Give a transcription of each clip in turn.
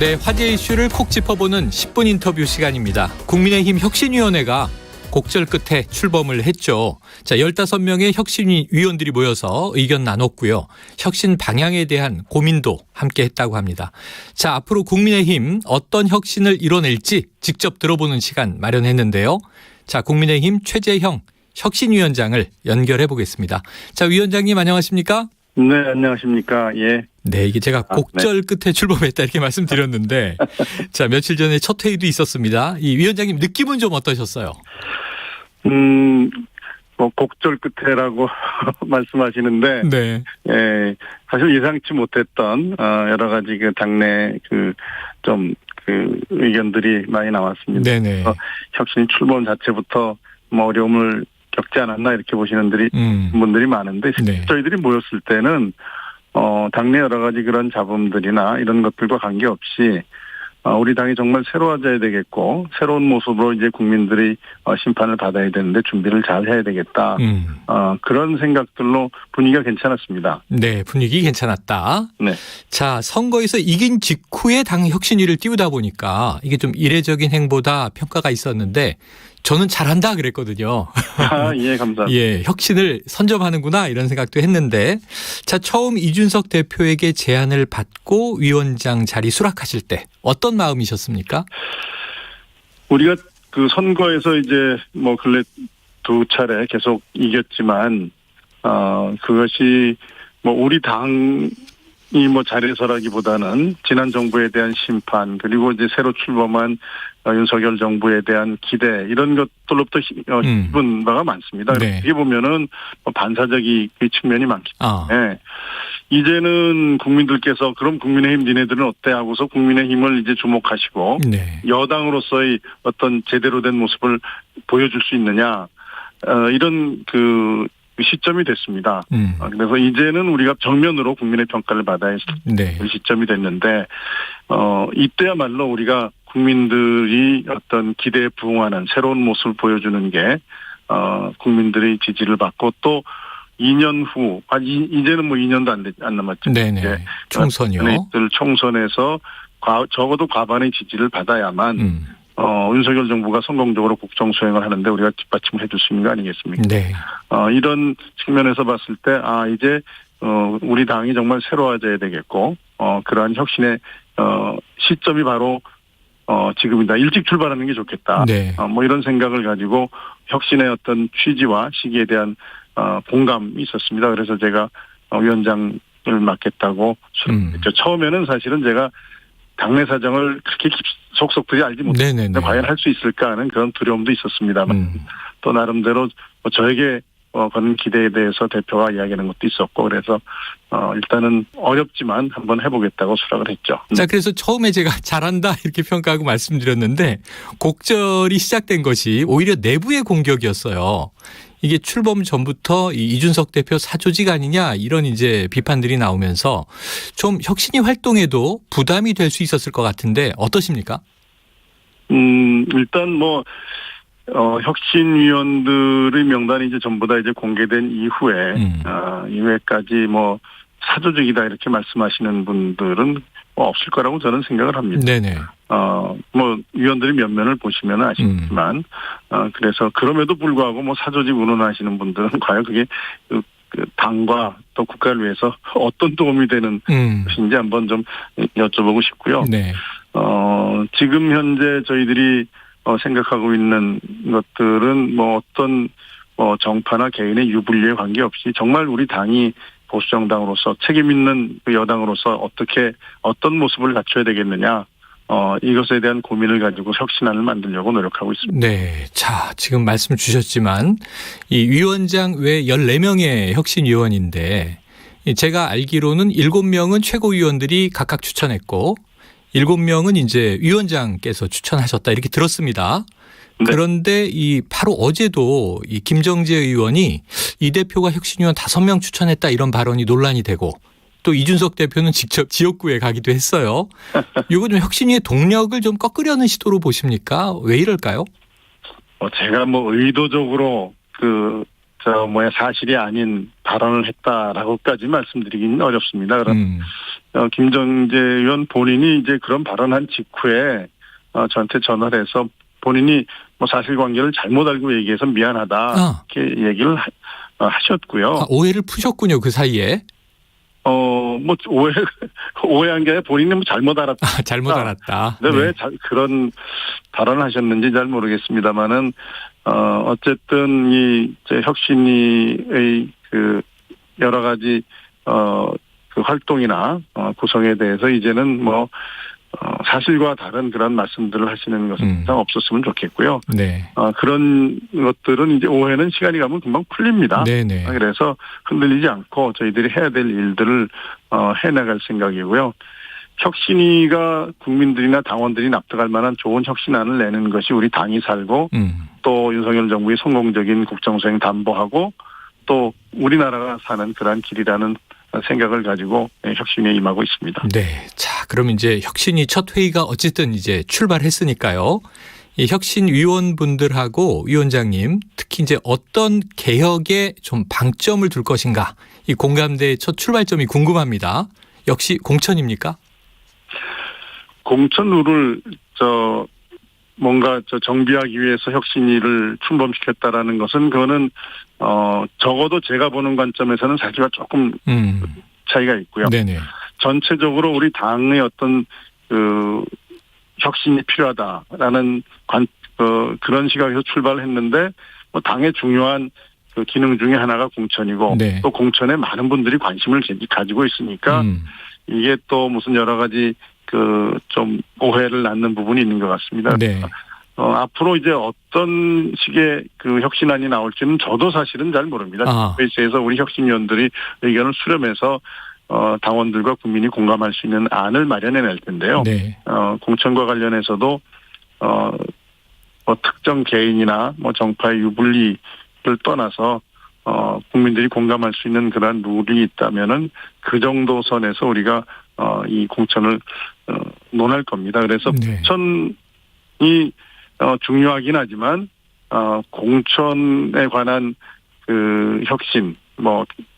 네, 화제 이슈를 콕 짚어보는 10분 인터뷰 시간입니다. 국민의힘 혁신위원회가 곡절 끝에 출범을 했죠. 자, 15명의 혁신위원들이 모여서 의견 나눴고요. 혁신 방향에 대한 고민도 함께 했다고 합니다. 자, 앞으로 국민의힘 어떤 혁신을 이뤄낼지 직접 들어보는 시간 마련했는데요. 자, 국민의힘 최재형 혁신위원장을 연결해 보겠습니다. 자, 위원장님 안녕하십니까? 네, 안녕하십니까. 예. 네, 이게 제가 곡절 끝에 출범했다 이렇게 말씀드렸는데 자, 며칠 전에 첫 회의도 있었습니다. 이 위원장님 느낌은 좀 어떠셨어요? 뭐 곡절 끝에라고 말씀하시는데 네. 예, 사실 예상치 못했던 여러 가지 그 당내 좀 의견들이 많이 나왔습니다. 네네. 혁신 출범 자체부터 뭐 어려움을 겪지 않았나 이렇게 보시는 분들이 많은데 네. 저희들이 모였을 때는 당내 여러 가지 그런 잡음들이나 이런 것들과 관계없이 우리 당이 정말 새로워져야 되겠고 새로운 모습으로 이제 국민들이 심판을 받아야 되는데 준비를 잘 해야 되겠다. 그런 생각들로 분위기가 괜찮았습니다. 네, 분위기 괜찮았다. 네. 자, 선거에서 이긴 직후에 당 혁신위를 띄우다 보니까 이게 좀 이례적인 행보다 평가가 있었는데 저는 잘한다 그랬거든요. 아, 예, 감사합니다. 예, 혁신을 선점하는구나 이런 생각도 했는데 자, 처음 이준석 대표에게 제안을 받고 위원장 자리 수락하실 때 어떤 마음이셨습니까? 우리가 그 선거에서 이제 뭐 근래 두 차례 계속 이겼지만 그것이 뭐 우리 당이 뭐 잘해서라기보다는 지난 정부에 대한 심판 그리고 이제 새로 출범한 윤석열 정부에 대한 기대 이런 것들로부터 입은 바가 많습니다. 네. 어떻게 보면은 반사적인 측면이 많기 때문에 이제는 국민들께서 그럼 국민의힘 니네들은 어때 하고서 국민의힘을 이제 주목하시고 네. 여당으로서의 어떤 제대로 된 모습을 보여줄 수 있느냐 이런 시점이 됐습니다. 그래서 이제는 우리가 정면으로 국민의 평가를 받아야 네. 할 시점이 됐는데 이때야말로 우리가 국민들이 어떤 기대에 부응하는 새로운 모습을 보여주는 게 국민들의 지지를 받고 또 2년 후 이제는 뭐 2년도 안 남았죠. 네네. 총선이요. 총선에서 적어도 과반의 지지를 받아야만 윤석열 정부가 성공적으로 국정 수행을 하는데 우리가 뒷받침을 해줄 수 있는 거 아니겠습니까? 네. 이런 측면에서 봤을 때 이제 우리 당이 정말 새로워져야 되겠고 그러한 혁신의 시점이 바로 지금이다. 일찍 출발하는 게 좋겠다. 네. 뭐 이런 생각을 가지고 혁신의 어떤 취지와 시기에 대한 공감이 있었습니다. 그래서 제가 위원장을 맡겠다고 수락했죠. 처음에는 사실은 제가 당내 사정을 그렇게 속속들이 알지 못했는데 과연 할 수 있을까 하는 그런 두려움도 있었습니다만 또 나름대로 저에게 거는 기대에 대해서 대표가 이야기하는 것도 있었고 그래서 일단은 어렵지만 한번 해보겠다고 수락을 했죠. 자, 그래서 처음에 제가 잘한다 이렇게 평가하고 말씀드렸는데 곡절이 시작된 것이 오히려 내부의 공격이었어요. 이게 출범 전부터 이준석 대표 사조직 아니냐 이런 이제 비판들이 나오면서 좀 혁신위 활동에도 부담이 될 수 있었을 것 같은데 어떠십니까? 일단 뭐 혁신위원들의 명단이 이제 전부 다 이제 공개된 이후에까지 뭐 사조직이다 이렇게 말씀하시는 분들은 없을 거라고 저는 생각을 합니다. 네네. 뭐 위원들의 면면을 보시면 아시겠지만 그래서 그럼에도 불구하고 뭐 사조직 운운하시는 분들은 과연 그게 그 당과 또 국가를 위해서 어떤 도움이 되는 것인지 한번 좀 여쭤보고 싶고요. 네. 지금 현재 저희들이 생각하고 있는 것들은 뭐 어떤 정파나 개인의 유불리에 관계없이 정말 우리 당이 보수정당으로서 책임 있는 여당으로서 어떤 모습을 갖춰야 되겠느냐 이것에 대한 고민을 가지고 혁신안을 만들려고 노력하고 있습니다. 네. 자, 지금 말씀 주셨지만 이 위원장 외 14명의 혁신위원인데 제가 알기로는 7명은 최고위원들이 각각 추천했고 7명은 이제 위원장께서 추천하셨다 이렇게 들었습니다. 네. 그런데 바로 어제도 이 김정재 의원이 이 대표가 혁신위원 5명 추천했다 이런 발언이 논란이 되고 또 이준석 대표는 직접 지역구에 가기도 했어요. 이거 좀 혁신위의 동력을 좀 꺾으려는 시도로 보십니까? 왜 이럴까요? 제가 뭐 의도적으로 사실이 아닌 발언을 했다라고까지 말씀드리기는 어렵습니다. 그럼 김정재 의원 본인이 이제 그런 발언한 직후에 저한테 전화를 해서 본인이 사실관계를 잘못 알고 얘기해서 미안하다 이렇게 얘기를 하셨고요. 오해를 푸셨군요, 그 사이에. 오해한 게 아니라 본인은 잘못 알았다. 잘못 알았다. 근데 왜 그런 발언을 하셨는지 잘 모르겠습니다만은, 어쨌든 혁신위의 여러 가지, 그 활동이나, 구성에 대해서 이제는 사실과 다른 그런 말씀들을 하시는 것은 없었으면 좋겠고요. 네. 그런 것들은 이제 오해는 시간이 가면 금방 풀립니다. 네네. 그래서 흔들리지 않고 저희들이 해야 될 일들을 해나갈 생각이고요. 혁신위가 국민들이나 당원들이 납득할 만한 좋은 혁신안을 내는 것이 우리 당이 살고 또 윤석열 정부의 성공적인 국정수행 담보하고 또 우리나라가 사는 그러한 길이라는 생각을 가지고 혁신에 임하고 있습니다. 네. 자, 그럼 이제 혁신이 첫 회의가 어쨌든 이제 출발했으니까요. 이 혁신 위원분들하고 위원장님 특히 이제 어떤 개혁에 좀 방점을 둘 것인가 이 공감대의 첫 출발점이 궁금합니다. 역시 공천입니까? 공천 룰을 정비하기 위해서 혁신위를 출범시켰다라는 것은 그거는 적어도 제가 보는 관점에서는 사실과 조금 차이가 있고요. 네네. 전체적으로 우리 당의 어떤 혁신이 필요하다라는 그런 시각에서 출발을 했는데 당의 중요한 그 기능 중에 하나가 공천이고 네. 또 공천에 많은 분들이 관심을 가지고 있으니까 이게 또 무슨 여러 가지 좀 오해를 낳는 부분이 있는 것 같습니다. 네. 앞으로 이제 어떤 식의 그 혁신안이 나올지는 저도 사실은 잘 모릅니다. 회의에서 우리 혁신위원들이 의견을 수렴해서 당원들과 국민이 공감할 수 있는 안을 마련해낼 텐데요. 네. 공천과 관련해서도 특정 개인이나 정파의 유불리를 떠나서 국민들이 공감할 수 있는 그러한 룰이 있다면은 그 정도 선에서 우리가 이 공천을 논할 겁니다. 그래서 네. 공천이 중요하긴 하지만 공천에 관한 그 혁신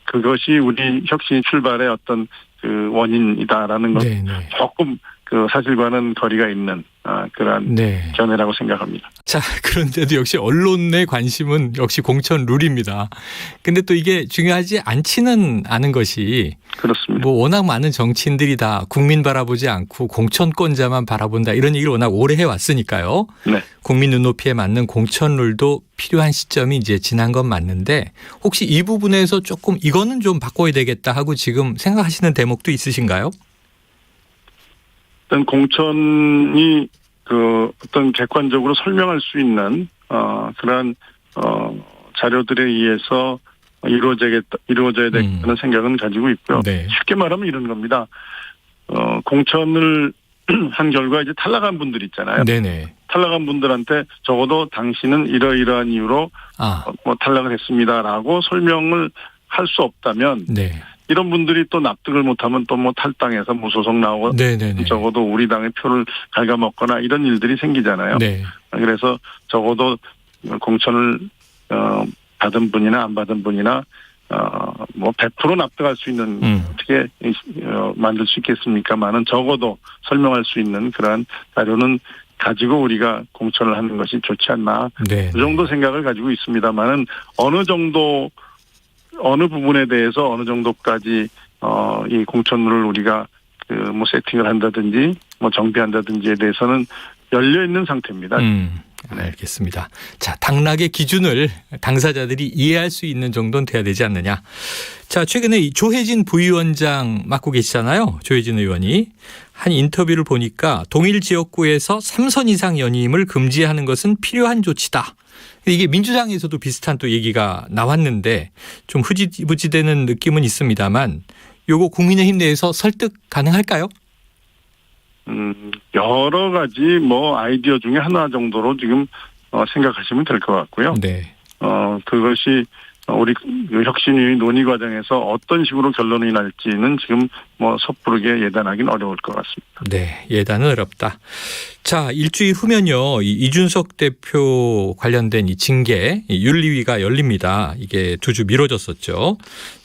그것이 우리 혁신 출발의 어떤 그 원인이다라는 것 조금 그 사실과는 거리가 있는 그러한 견해라고 생각합니다. 자, 그런데도 역시 언론의 관심은 역시 공천 룰입니다. 근데 또 이게 중요하지 않지는 않은 것이 그렇습니다. 워낙 많은 정치인들이 다 국민 바라보지 않고 공천권자만 바라본다 이런 얘기를 워낙 오래 해왔으니까요. 네. 국민 눈높이에 맞는 공천 룰도 필요한 시점이 이제 지난 건 맞는데 혹시 이 부분에서 조금 이거는 좀 바꿔야 되겠다 하고 지금 생각하시는 대목도 있으신가요? 일단 공천이 어떤 객관적으로 설명할 수 있는 그러한 자료들에 의해서 이루어져야 되겠다는 생각은 가지고 있고요. 네. 쉽게 말하면 이런 겁니다. 공천을 한 결과 이제 탈락한 분들 있잖아요. 네네. 탈락한 분들한테 적어도 당신은 이러이러한 이유로 탈락을 했습니다라고 설명을 할 수 없다면. 네. 이런 분들이 또 납득을 못하면 또 탈당해서 무소속 나오고 적어도 우리 당의 표를 갉아먹거나 이런 일들이 생기잖아요. 네. 그래서 적어도 공천을 받은 분이나 안 받은 분이나 100% 납득할 수 있는 어떻게 만들 수 있겠습니까만은 적어도 설명할 수 있는 그러한 자료는 가지고 우리가 공천을 하는 것이 좋지 않나. 그 정도 생각을 가지고 있습니다만은 어느 부분에 대해서 어느 정도까지 이 공천을 우리가 세팅을 한다든지 정비한다든지에 대해서는 열려 있는 상태입니다. 알겠습니다. 자, 당락의 기준을 당사자들이 이해할 수 있는 정도는 돼야 되지 않느냐. 자, 최근에 이 조혜진 부위원장 맡고 계시잖아요. 조혜진 의원이 한 인터뷰를 보니까 동일 지역구에서 3선 이상 연임을 금지하는 것은 필요한 조치다. 이게 민주당에서도 비슷한 또 얘기가 나왔는데 좀 흐지부지되는 느낌은 있습니다만 요거 국민의힘 내에서 설득 가능할까요? 여러 가지 아이디어 중에 하나 정도로 지금 생각하시면 될 것 같고요. 네. 그것이 우리 혁신위 논의 과정에서 어떤 식으로 결론이 날지는 지금 섣부르게 예단하기는 어려울 것 같습니다. 네, 예단은 어렵다. 자, 일주일 후면요, 이 이준석 대표 관련된 이 징계, 이 윤리위가 열립니다. 이게 2주 미뤄졌었죠.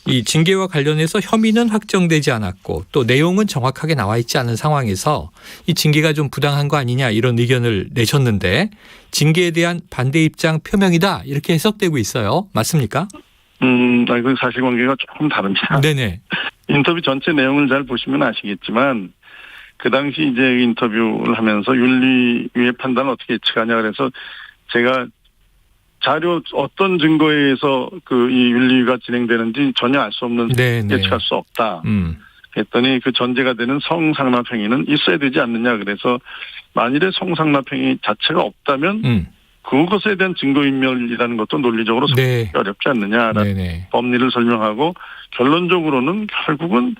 이 징계와 관련해서 혐의는 확정되지 않았고 또 내용은 정확하게 나와 있지 않은 상황에서 이 징계가 좀 부당한 거 아니냐 이런 의견을 내셨는데 징계에 대한 반대 입장 표명이다 이렇게 해석되고 있어요. 맞습니까? 그 사실관계가 조금 다릅니다. 네네. 인터뷰 전체 내용을 잘 보시면 아시겠지만 그 당시 이제 인터뷰를 하면서 윤리위의 판단을 어떻게 예측하냐 그래서 제가 자료 어떤 증거에 의해서 그 이 윤리위가 진행되는지 전혀 알 수 없는 예측할 수 없다. 했더니 그 전제가 되는 성상납 행위는 있어야 되지 않느냐 그래서 만일에 성상납 행위 자체가 없다면 그것에 대한 증거인멸이라는 것도 논리적으로 어렵지 않느냐라는 법리를 설명하고 결론적으로는 결국은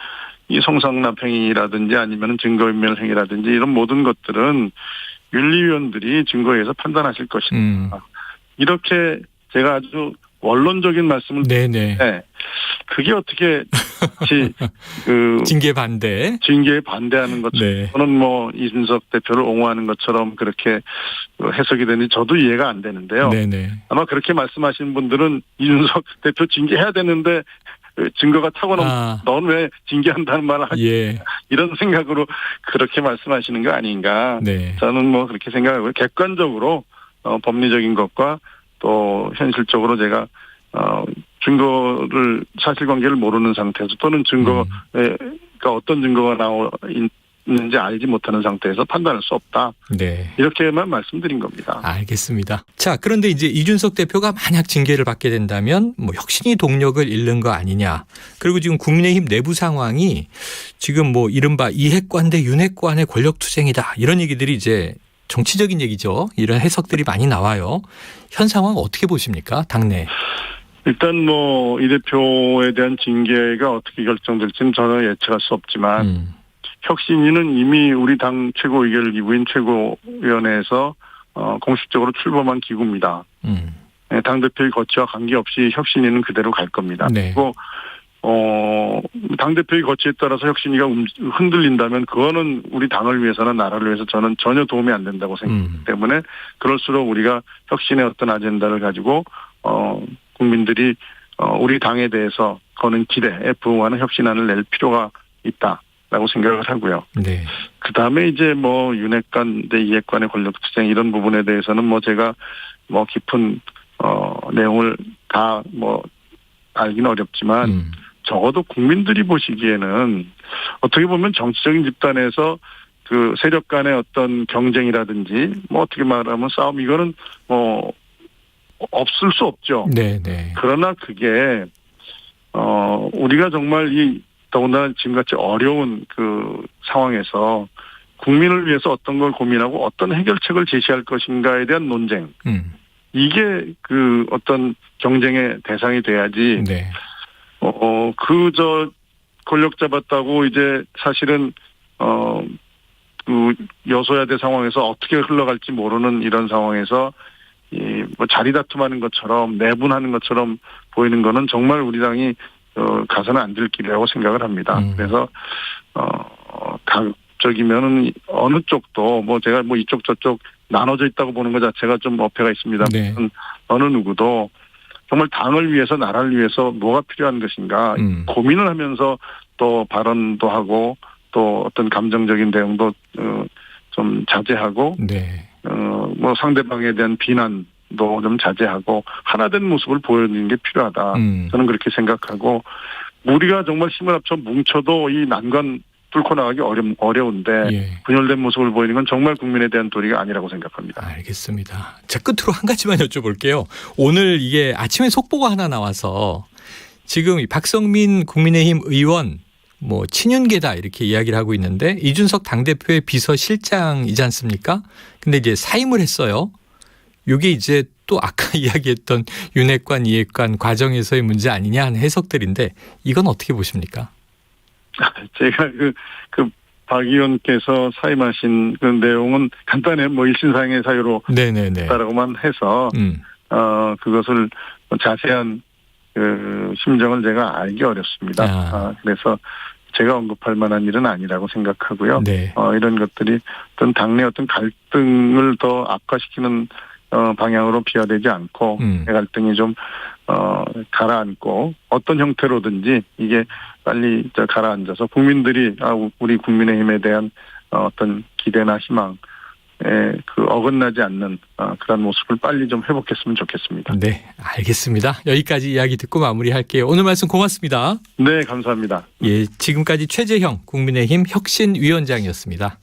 이 성상납 행위라든지 아니면 증거인멸 행위라든지 이런 모든 것들은 윤리위원들이 증거에 의해서 판단하실 것이다. 이렇게 제가 아주 원론적인 말씀을 드리는데 그게 어떻게 징계 징계에 반대하는 것처럼 저는 뭐 이준석 대표를 옹호하는 것처럼 그렇게 해석이 되는지 저도 이해가 안 되는데요. 아마 그렇게 말씀하시는 분들은 이준석 대표 징계해야 되는데 증거가 타고나면 넌 왜 징계한다는 말을 하지? 이런 생각으로 그렇게 말씀하시는 거 아닌가. 저는 뭐 그렇게 생각하고요. 객관적으로 법리적인 것과 또 현실적으로 제가 증거를 사실관계를 모르는 상태에서 또는 증거가 어떤 증거가 나와 있는지 알지 못하는 상태에서 판단할 수 없다. 이렇게만 말씀드린 겁니다. 알겠습니다. 자, 그런데 이제 이준석 대표가 만약 징계를 받게 된다면 뭐 혁신이 동력을 잃는 거 아니냐. 그리고 지금 국민의힘 내부 상황이 지금 뭐 이른바 이핵관 대 윤핵관의 권력투쟁이다. 이런 얘기들이 이제 정치적인 얘기죠. 이런 해석들이 많이 나와요. 현 상황 어떻게 보십니까? 당내. 일단 뭐 이 대표에 대한 징계가 어떻게 결정될지는 전혀 예측할 수 없지만 혁신위는 이미 우리 당 최고의결기구인 최고위원회에서 공식적으로 출범한 기구입니다. 당대표의 거취와 관계없이 혁신위는 그대로 갈 겁니다. 그리고 당대표의 거취에 따라서 혁신위가 흔들린다면 그거는 우리 당을 위해서나 나라를 위해서 저는 전혀 도움이 안 된다고 생각하기 때문에 그럴수록 우리가 혁신의 어떤 아젠다를 가지고 국민들이 우리 당에 대해서 거는 기대에 부응하는 혁신안을 낼 필요가 있다라고 생각을 하고요. 그다음에 이제 뭐 윤핵관 대 이핵관의 권력투쟁 이런 부분에 대해서는 뭐 제가 뭐 깊은 내용을 다 뭐 알기는 어렵지만 적어도 국민들이 보시기에는 어떻게 보면 정치적인 집단에서 그 세력 간의 어떤 경쟁이라든지 뭐 어떻게 말하면 싸움 이거는 뭐 없을 수 없죠. 그러나 그게 우리가 정말 이 더군다나 지금같이 어려운 그 상황에서 국민을 위해서 어떤 걸 고민하고 어떤 해결책을 제시할 것인가에 대한 논쟁 이게 그 어떤 경쟁의 대상이 돼야지. 그저 권력 잡았다고 이제 사실은 그 여소야대 상황에서 어떻게 흘러갈지 모르는 이런 상황에서 이 뭐 자리 다툼하는 것처럼 내분하는 것처럼 보이는 거는 정말 우리 당이 가서는 안 될 길이라고 생각을 합니다. 그래서 당적이면은 어느 쪽도 뭐 제가 뭐 이쪽 저쪽 나눠져 있다고 보는 것 자체가 좀 어폐가 있습니다. 어느 누구도 정말 당을 위해서 나라를 위해서 뭐가 필요한 것인가 고민을 하면서 또 발언도 하고 또 어떤 감정적인 대응도 좀 자제하고 뭐 상대방에 대한 비난도 좀 자제하고 하나된 모습을 보여주는 게 필요하다. 저는 그렇게 생각하고 우리가 정말 힘을 합쳐 뭉쳐도 이 난관 뚫고 나가기 어려운데 분열된 모습을 보이는 건 정말 국민에 대한 도리가 아니라고 생각합니다. 알겠습니다. 자, 끝으로 한 가지만 여쭤볼게요. 오늘 이게 아침에 속보가 하나 나와서 지금 박성민 국민의힘 의원 뭐 친윤계다 이렇게 이야기를 하고 있는데 이준석 당대표의 비서실장이지 않습니까? 근데 이제 사임을 했어요. 이게 이제 또 아까 이야기했던 윤핵관, 이핵관 과정에서의 문제 아니냐 하는 해석들인데 이건 어떻게 보십니까? 제가 박 의원께서 사임하신 그 내용은 간단해 뭐 일신상의 사유로 했다라고만 해서 그것을 자세한 그 심정을 제가 알기 어렵습니다. 그래서 제가 언급할 만한 일은 아니라고 생각하고요. 네. 이런 것들이 어떤 당내 어떤 갈등을 더 악화시키는 방향으로 비화되지 않고 갈등이 좀 가라앉고 어떤 형태로든지 이게 빨리 가라앉아서 국민들이 우리 국민의힘에 대한 어떤 기대나 희망 어긋나지 않는 그런 모습을 빨리 좀 회복했으면 좋겠습니다. 네, 알겠습니다. 여기까지 이야기 듣고 마무리할게요. 오늘 말씀 고맙습니다. 네, 감사합니다. 예, 지금까지 최재형 국민의힘 혁신위원장이었습니다.